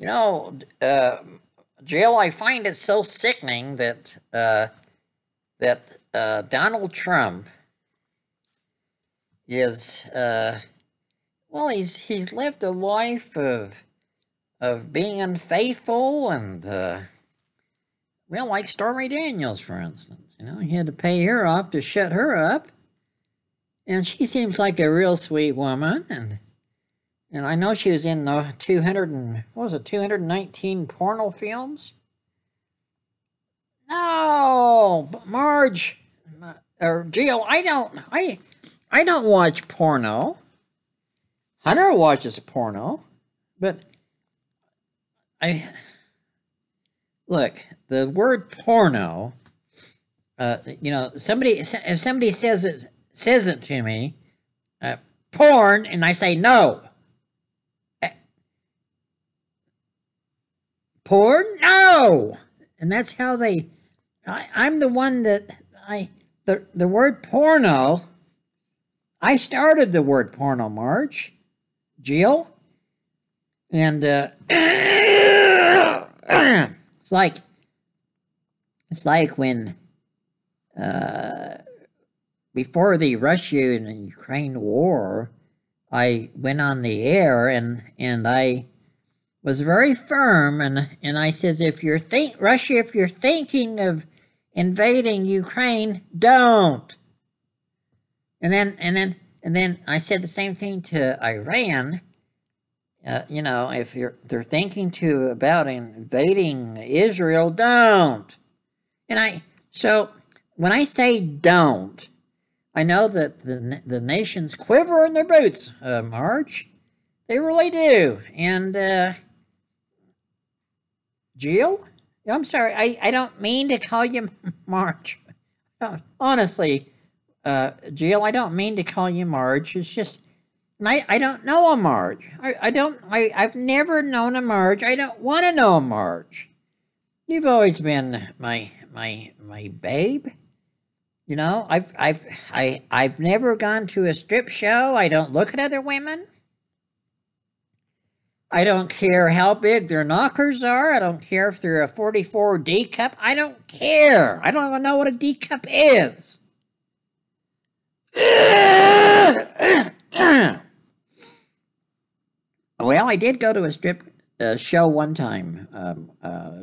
You know, Jill, I find it so sickening that Donald Trump is well, he's lived a life of being unfaithful and well, like Stormy Daniels, for instance. You know, he had to pay her off to shut her up, and she seems like a real sweet woman, and I know she was in 200 and what was it, 219 porno films. No, Marge or Jill, I don't watch porno. Hunter watches porno, but I look the word porno. You know, if somebody says it to me, porn, and I say no. Porn, no, and that's how they. I'm the one that the word porno. I started the word porno, Marge, Jill, and it's like when before the Russia and Ukraine war, I went on the air and I was very firm and I says if you're thinking of invading Ukraine, don't. And then I said the same thing to Iran. You know, if they're thinking about invading Israel, don't. So when I say don't, I know that the nations quiver in their boots, Marge. They really do. And Jill, I'm sorry, I don't mean to call you Marge. Honestly, Jill, I don't mean to call you Marge. It's just, I don't know a Marge. I've never known a Marge. I don't want to know a Marge. You've always been my babe. You know, I've never gone to a strip show. I don't look at other women. I don't care how big their knockers are. I don't care if they're a 44 D cup. I don't care. I don't even know what a D cup is. Well, I did go to a strip show one time,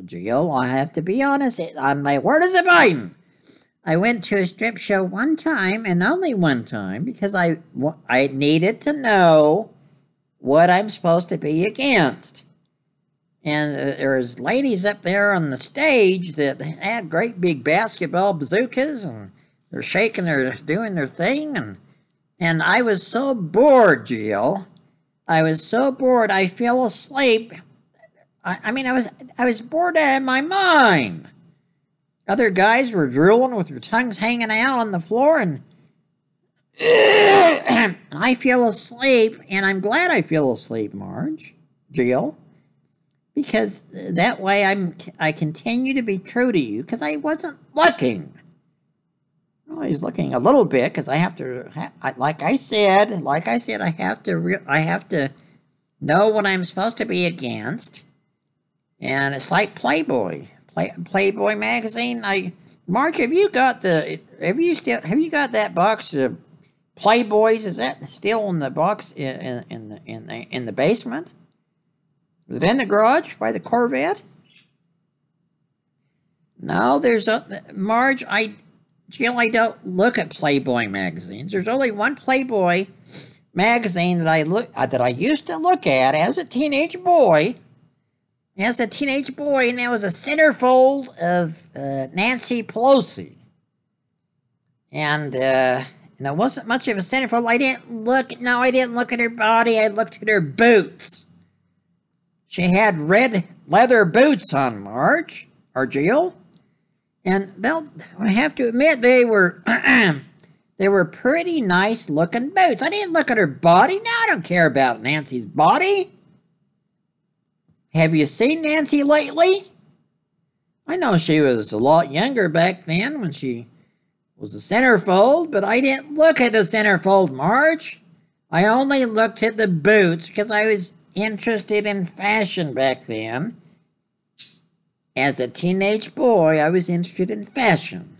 Gio. I have to be honest. On my word as a Biden, I went to a strip show one time and only one time because I needed to know what I'm supposed to be against. And there's ladies up there on the stage that had great big basketball bazookas and they're doing their thing. And I was so bored, Gio. I was so bored, I fell asleep. I was bored out of my mind. Other guys were drooling with their tongues hanging out on the floor, and I fell asleep, and I'm glad I fell asleep, Marge, Jill, because that way I continue to be true to you, because I wasn't looking. Well, I was looking a little bit, because I have to, like I said, I have to know what I'm supposed to be against, and it's like Playboy magazine. Marge, have you got that box of Playboys? Is that still in the box in the basement? Is it in the garage by the Corvette? No, there's Marge. Jill, I don't look at Playboy magazines. There's only one Playboy magazine that I used to look at as a teenage boy. And that was a centerfold of Nancy Pelosi. And it wasn't much of a centerfold. I didn't look at her body. I looked at her boots. She had red leather boots on, Marge, or Jill. And I have to admit, they were pretty nice looking boots. I didn't look at her body. No, I don't care about Nancy's body. Have you seen Nancy lately? I know she was a lot younger back then when she was a centerfold, but I didn't look at the centerfold, Marge. I only looked at the boots because I was interested in fashion back then. As a teenage boy, I was interested in fashion.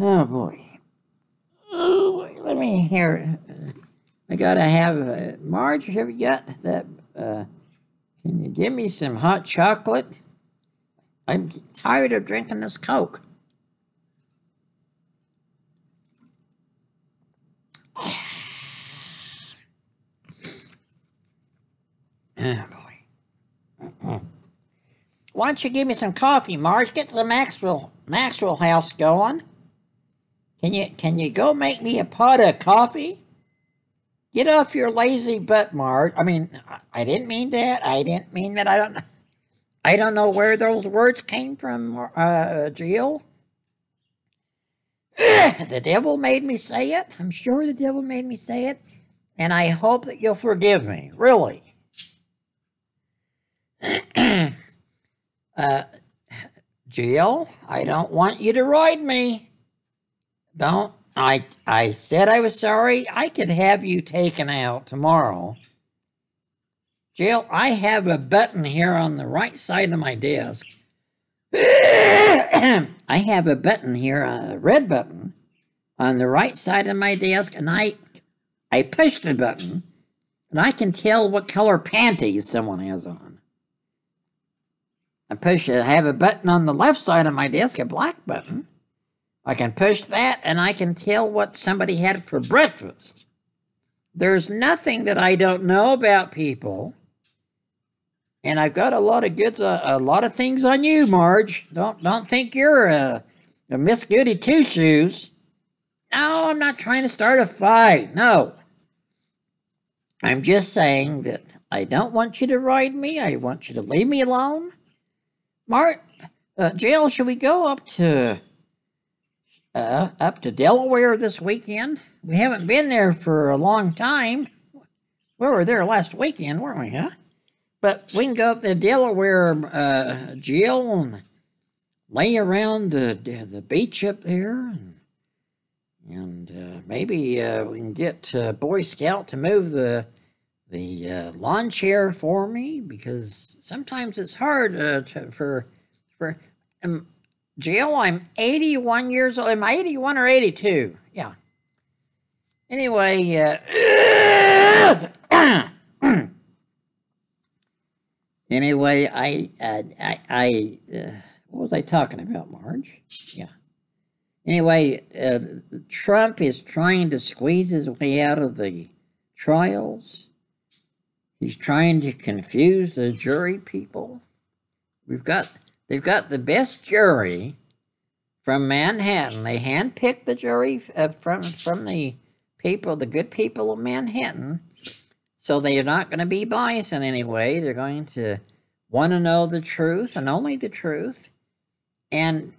Oh, boy. Let me hear. I gotta have... Marge, have you got that... can you give me some hot chocolate? I'm tired of drinking this Coke. Oh, boy. Why don't you give me some coffee, Marge? Get some Maxwell House going. Can you go make me a pot of coffee? Get off your lazy butt, Marge. I mean, I didn't mean that. I didn't mean that. I don't know where those words came from, Jill. The devil made me say it. I'm sure the devil made me say it. And I hope that you'll forgive me. Really. Jill, I don't want you to ride me. Don't. I said I was sorry. I could have you taken out tomorrow. Jill, I have a button here on the right side of my desk. I have a button here, a red button, on the right side of my desk, and I push the button, and I can tell what color panties someone has on. I have a button on the left side of my desk, a black button. I can push that, and I can tell what somebody had for breakfast. There's nothing that I don't know about people. And I've got a lot of things on you, Marge. Don't think you're a Miss Goody Two-Shoes. No, I'm not trying to start a fight. No. I'm just saying that I don't want you to ride me. I want you to leave me alone. Jill, should we go up to Delaware this weekend? We haven't been there for a long time. We were there last weekend, weren't we, huh? But we can go up to Delaware, Jill, and lay around the beach up there, and maybe we can get Boy Scout to move the lawn chair for me, because sometimes it's hard for Jill. I'm 81 years old. Am I 81 or 82? Yeah. Anyway, Anyway, what was I talking about, Marge? Yeah. Anyway, Trump is trying to squeeze his way out of the trials. He's trying to confuse the jury people. They've got the best jury from Manhattan. They handpicked the jury from the people, the good people of Manhattan. So they are not going to be biased in any way. They're going to want to know the truth and only the truth. And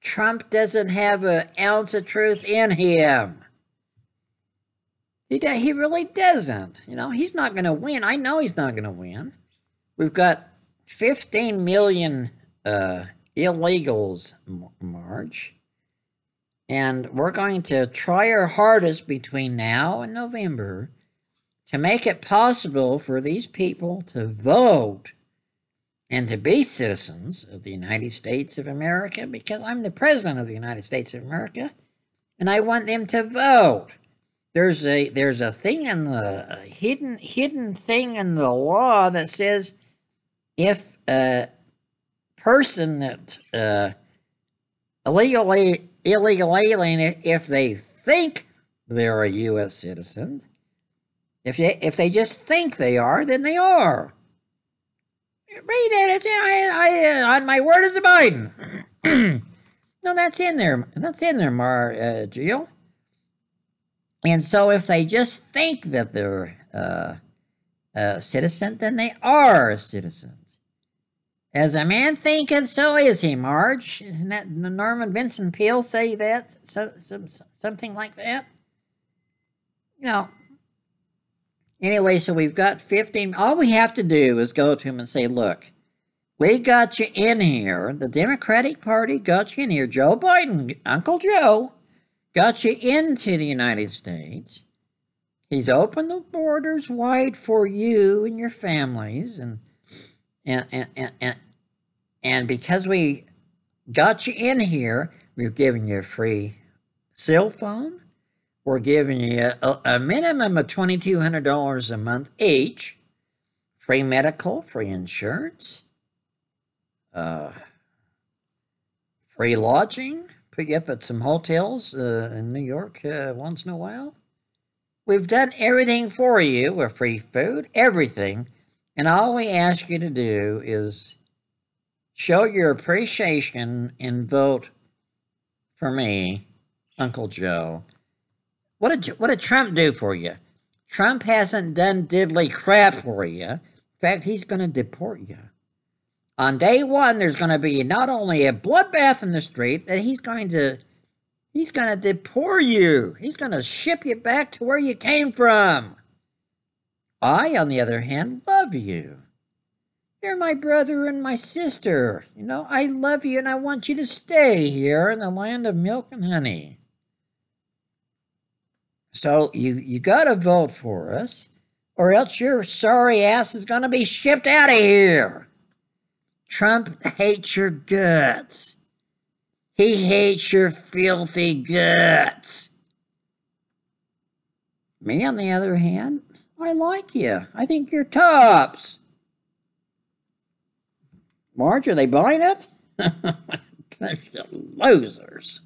Trump doesn't have an ounce of truth in him. He really doesn't. You know, he's not going to win. I know he's not going to win. We've got 15 million illegals, Marge. And we're going to try our hardest between now and November to make it possible for these people to vote and to be citizens of the United States of America, because I'm the president of the United States of America, and I want them to vote. There's a thing in the hidden thing in the law that says if a person that illegal alien, if they think they're a U.S. citizen, if they just think they are, then they are. Read it. It's on my word as a Biden. No, that's in there. That's in there, Jill. And so if they just think that they're a citizen, then they are citizens. As a man thinketh, so is he, Marge. Didn't that Norman Vincent Peale say that? Something like that? You know. Anyway, so we've got 15. All we have to do is go to him and say, look, we got you in here. The Democratic Party got you in here. Joe Biden, Uncle Joe, got you into the United States. He's opened the borders wide for you and your families, and because we got you in here, we've given you a free cell phone. We're giving you a minimum of $2,200 a month each. Free medical, free insurance, free lodging. Put you up at some hotels in New York once in a while. We've done everything for you with free food, everything. And all we ask you to do is show your appreciation and vote for me, Uncle Joe. What did Trump do for you? Trump hasn't done diddly crap for you. In fact, he's going to deport you. On day one, there's going to be not only a bloodbath in the street, that he's going to deport you. He's going to ship you back to where you came from. I, on the other hand, love you. You're my brother and my sister. You know, I love you and I want you to stay here in the land of milk and honey. So you got to vote for us, or else your sorry ass is going to be shipped out of here. Trump hates your guts. He hates your filthy guts. Me, on the other hand, I like you. I think you're tops. Marge, are they buying it? Bunch of losers.